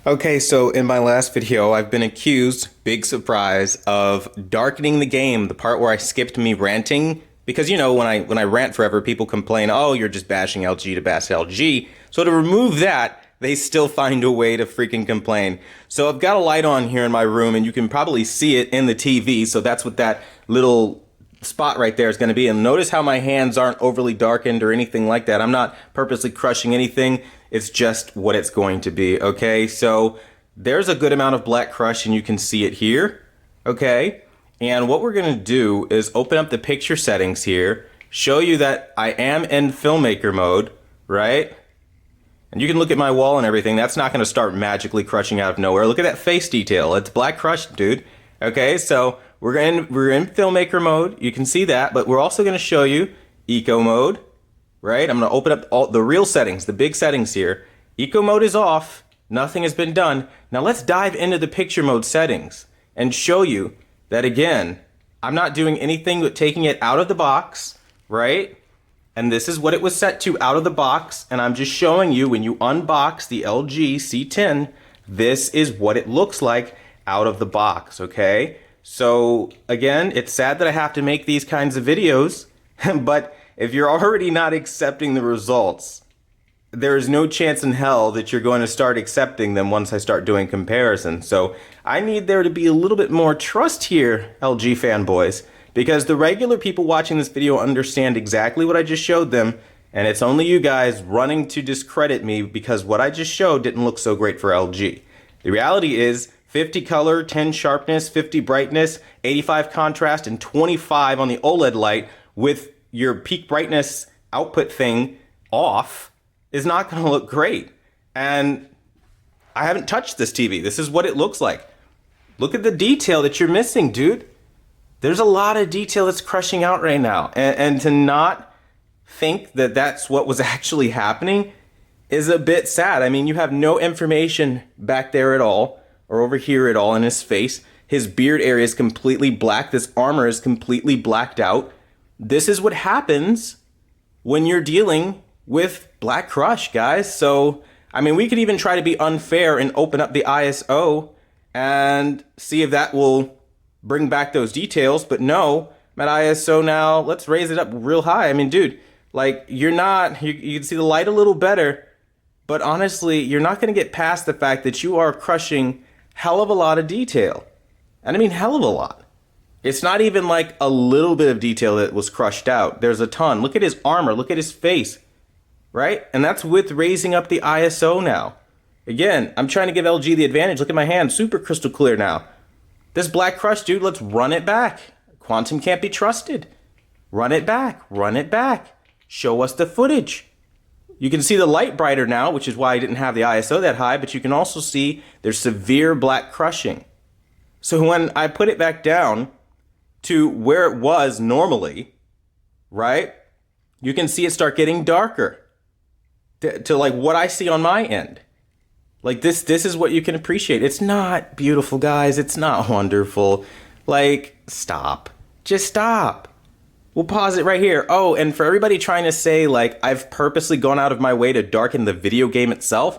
Okay, so in my last video, I've been accused, big surprise, of darkening the game, the part where I skipped me ranting. Because you know, when I rant forever, people complain, oh, you're just bashing LG to bash LG. So to remove that, they still find a way to freaking complain. So I've got a light on here in my room, and you can probably see it in the TV. So that's what that little spot right there is going to be. And notice how my hands aren't overly darkened or anything like that. I'm not purposely crushing anything. It's just what it's going to be. Okay, so there's a good amount of black crush and you can see it here. Okay, and what we're going to do is open up the picture settings here, show you that I am in filmmaker mode, right? And you can look at my wall and everything. That's not going to start magically crushing out of nowhere. Look at that face detail. It's black crush, dude. Okay, so we're in filmmaker mode. You can see that, but we're also going to show you eco mode, right? I'm going to open up all the real settings, the big settings here. Eco mode is off. Nothing has been done. Now let's dive into the picture mode settings and show you that again, I'm not doing anything but taking it out of the box, right? And this is what it was set to out of the box. And I'm just showing you when you unbox the LG C10, this is what it looks like out of the box, okay? So again, it's sad that I have to make these kinds of videos, but if you're already not accepting the results, there is no chance in hell that you're going to start accepting them once I start doing comparisons. So I need there to be a little bit more trust here, LG fanboys, because the regular people watching this video understand exactly what I just showed them, and it's only you guys running to discredit me because what I just showed didn't look so great for LG. The reality is 50 color, 10 sharpness, 50 brightness, 85 contrast, and 25 on the OLED light with your peak brightness output thing off is not going to look great. And I haven't touched this TV. This is what it looks like. Look at the detail that you're missing, dude. There's a lot of detail that's crushing out right now. And to not think that that's what was actually happening is a bit sad. I mean, you have no information back there at all, or over here at all in his face. His beard area is completely black. This armor is completely blacked out. This is what happens when you're dealing with black crush, guys. So, I mean, we could even try to be unfair and open up the ISO and see if that will bring back those details. But no, I'm at ISO now. Let's raise it up real high. I mean, dude, like you can see the light a little better, but honestly, you're not going to get past the fact that you are crushing hell of a lot of detail. And I mean, hell of a lot. It's not even like a little bit of detail that was crushed out. There's a ton. Look at his armor. Look at his face. Right? And that's with raising up the ISO now. Again, I'm trying to give LG the advantage. Look at my hand. Super crystal clear now. This black crush, dude, let's run it back. Quantum can't be trusted. Run it back. Run it back. Show us the footage. You can see the light brighter now, which is why I didn't have the ISO that high, but you can also see there's severe black crushing. So when I put it back down to where it was normally, right, you can see it start getting darker to like what I see on my end. Like this is what you can appreciate. It's not beautiful, guys. It's not wonderful. Like, stop. Just stop. We'll pause it right here. Oh, and for everybody trying to say like I've purposely gone out of my way to darken the video game itself,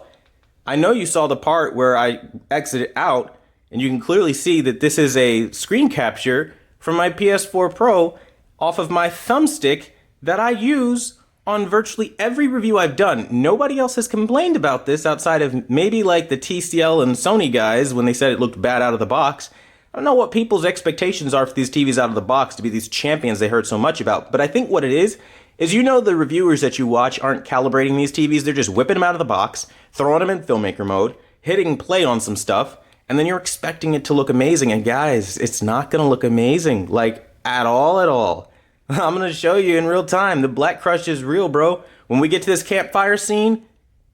I know you saw the part where I exited out and you can clearly see that this is a screen capture from my PS4 Pro off of my thumbstick that I use on virtually every review I've done. Nobody else has complained about this outside of maybe like the TCL and Sony guys when they said it looked bad out of the box. I don't know what people's expectations are for these TVs out of the box to be these champions they heard so much about, but I think what it is you know the reviewers that you watch aren't calibrating these TVs, they're just whipping them out of the box, throwing them in filmmaker mode, hitting play on some stuff, and then you're expecting it to look amazing, and guys, it's not gonna look amazing, like at all. I'm gonna show you in real time. The black crush is real, bro. When we get to this campfire scene,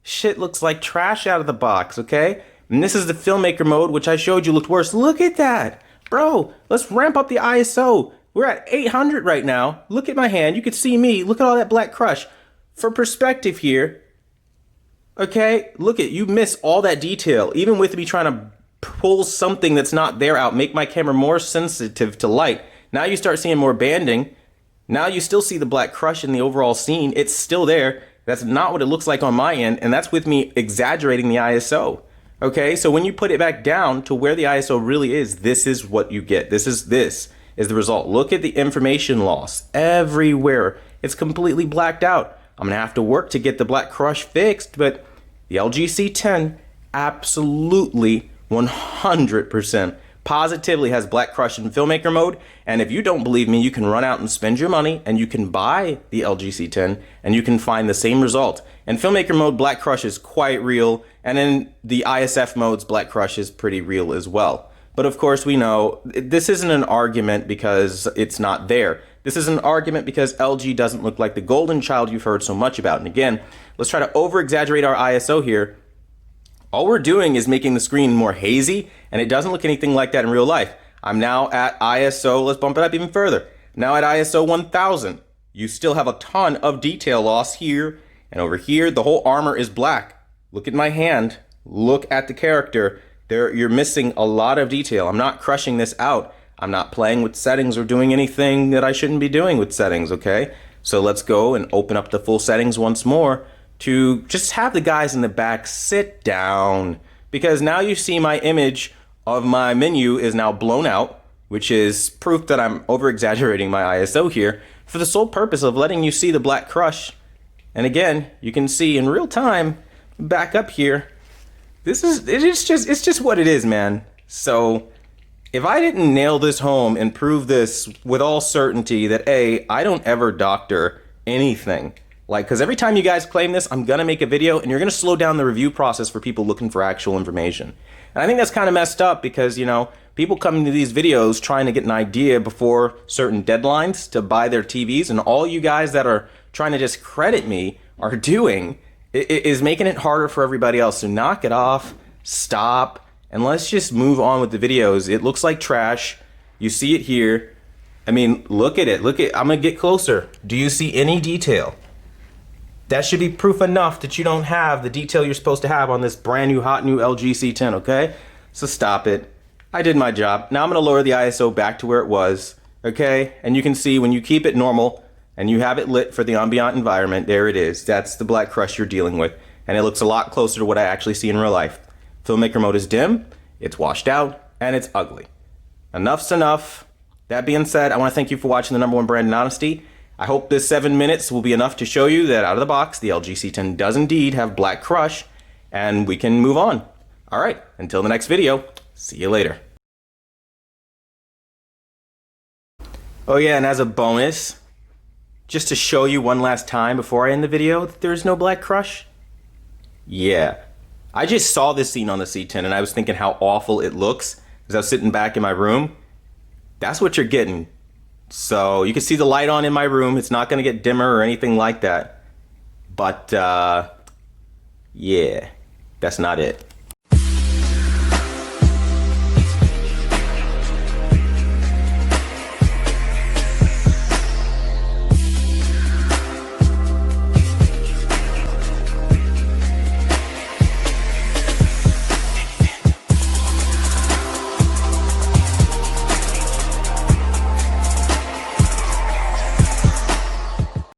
shit looks like trash out of the box, okay? And this is the filmmaker mode, which I showed you looked worse. Look at that. Bro, let's ramp up the ISO. We're at 800 right now. Look at my hand. You can see me. Look at all that black crush. For perspective here, okay? Look at, you miss all that detail. Even with me trying to pull something that's not there out, make my camera more sensitive to light. Now you start seeing more banding. Now you still see the black crush in the overall scene. It's still there. That's not what it looks like on my end, and that's with me exaggerating the ISO. Okay, so when you put it back down to where the ISO really is, this is what you get. This is the result. Look at the information loss everywhere. It's completely blacked out. I'm gonna have to work to get the black crush fixed, but the LG C10 absolutely 100% positively has black crush in filmmaker mode. And if you don't believe me, you can run out and spend your money and you can buy the LG C10 and you can find the same result. In filmmaker mode, black crush is quite real, and in the ISF modes, black crush is pretty real as well. But of course, we know this isn't an argument because it's not there. This is an argument because LG doesn't look like the golden child you've heard so much about. And again, let's try to over-exaggerate our ISO here. All we're doing is making the screen more hazy, and it doesn't look anything like that in real life. I'm now at ISO, let's bump it up even further. Now at ISO 1000. You still have a ton of detail loss here, and over here, the whole armor is black. Look at my hand, look at the character. You're missing a lot of detail. I'm not crushing this out. I'm not playing with settings or doing anything that I shouldn't be doing with settings, okay? So let's go and open up the full settings once more to just have the guys in the back sit down, because now you see my image of my menu is now blown out, which is proof that I'm over exaggerating my ISO here for the sole purpose of letting you see the black crush. And again, you can see in real time back up here, it's just what it is, man. So if I didn't nail this home and prove this with all certainty that I don't ever doctor anything. Like, because every time you guys claim this, I'm going to make a video and you're going to slow down the review process for people looking for actual information. And I think that's kind of messed up because, you know, people come into these videos trying to get an idea before certain deadlines to buy their TVs, and all you guys that are trying to discredit me are doing is making it harder for everybody else. So knock it off, stop, and let's just move on with the videos. It looks like trash. You see it here. I mean, look at it. I'm going to get closer. Do you see any detail? That should be proof enough that you don't have the detail you're supposed to have on this brand new hot new LG C10, okay? So stop it. I did my job. Now I'm going to lower the ISO back to where it was, okay? And you can see when you keep it normal and you have it lit for the ambient environment, there it is. That's the black crush you're dealing with. And it looks a lot closer to what I actually see in real life. Filmmaker mode is dim, it's washed out, and it's ugly. Enough's enough. That being said, I want to thank you for watching the #1 brand in honesty. I hope this 7 minutes will be enough to show you that out of the box, the LG C10 does indeed have black crush, and we can move on. All right, until the next video, see you later. Oh yeah, and as a bonus, just to show you one last time before I end the video that there's no black crush. Yeah, I just saw this scene on the C10 and I was thinking how awful it looks as I was sitting back in my room. That's what you're getting. So you can see the light on in my room. It's not going to get dimmer or anything like that. But yeah, that's not it.